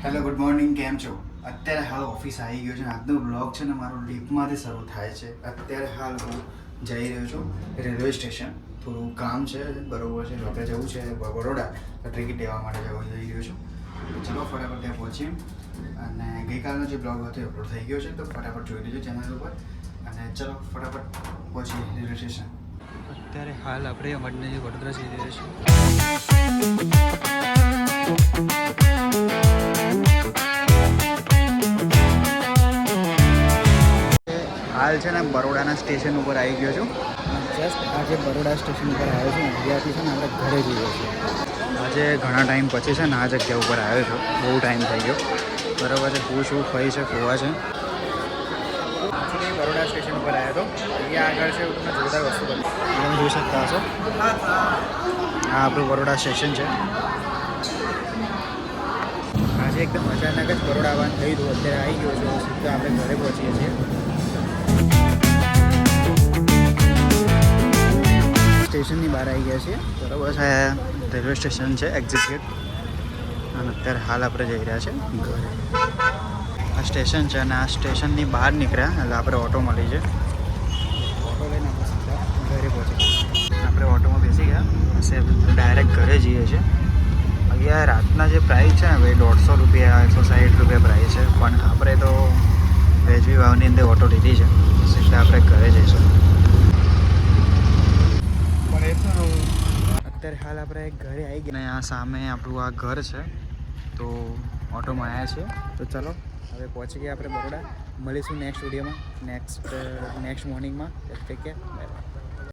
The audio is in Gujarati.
હેલો ગુડ મોર્નિંગ, કેમ છો? અત્યારે હાલ ઓફિસ આવી ગયો છે ને આજનો બ્લોગ છે ને મારો લીફમાંથી શરૂ થાય છે. અત્યારે હાલ હું જઈ રહ્યો છું રેલવે સ્ટેશન. થોડું કામ છે, બરોબર છે. આપણે જવું છે બરોડા, ટિકિટ લેવા માટે જઈ રહ્યો છું. તો ચલો ફટાફટ ત્યાં પહોંચીએ. અને ગઈકાલનો જે બ્લોગ હતો એ અપલોડ થઈ ગયો છે, તો ફટાફટ જોઈ લેજો ચેનલ ઉપર. અને ચલો ફટાફટ પહોંચીએ રેલવે સ્ટેશન. અત્યારે હાલ આપણે વડોદરા જઈ રહ્યા છીએ. હાલ છે ને બરોડાના સ્ટેશન ઉપર આવી ગયો છું. જસ્ટ આજે બરોડા સ્ટેશન ઉપર આવ્યો છું. અહીંયાથી છે ને આપણે ઘરે જઈએ છીએ. આજે ઘણા ટાઈમ પછી છે ને આ જગ્યા ઉપર આવ્યો છું. બહુ ટાઈમ થઈ ગયો, બરાબર છે. શું ખાઈ છે, ખોવા છે. બરોડા સ્ટેશન ઉપર આવ્યો હતો. અહીંયા આગળ છે તમને જોરદાર વસ્તુ બની તમે જોઈ શકતા હશો. આ આપણું બરોડા સ્ટેશન છે. આજે એકદમ અચાનક જ બરોડા આવવાનું થયું હતું. અત્યારે આવી ગયો છું, સીધા આપણે ઘરે પહોંચીએ છીએ. સ્ટેશનની બહાર આવી ગયા છીએ, બરાબર છે. રેલવે સ્ટેશન છે, એક્ઝિટ ગેટ. અને અત્યારે હાલ આપણે જઈ રહ્યા છે ઘરે. આ સ્ટેશન છે અને આ સ્ટેશનની બહાર નીકળ્યા એટલે આપણે ઓટો મળી છે. ઓટો લઈને આપણે સીધા ઘરે પહોંચી ગયા. આપણે ઓટોમાં બેસી ગયા, ડાયરેક્ટ ઘરે જઈએ છીએ. અહીંયા રાતના જે પ્રાઇસ છે ને ભાઈ 150 રૂપિયા, 160 રૂપિયા પ્રાઇસ છે. પણ આપણે તો વેજવી વાવની અંદર ઓટો લીધી છે, સીધા આપણે ઘરે જઈશું. અત્યારે હાલ આપણે ઘરે આવી ગયા અને આ સામે આપણું આ ઘર છે. તો ઓટોમાં આવ્યા છીએ. તો ચલો હવે પહોંચી ગયા આપણે બરોડા. મળીશું નેક્સ્ટ વિડીયોમાં, નેક્સ્ટ મોર્નિંગમાં. Take care, bye by.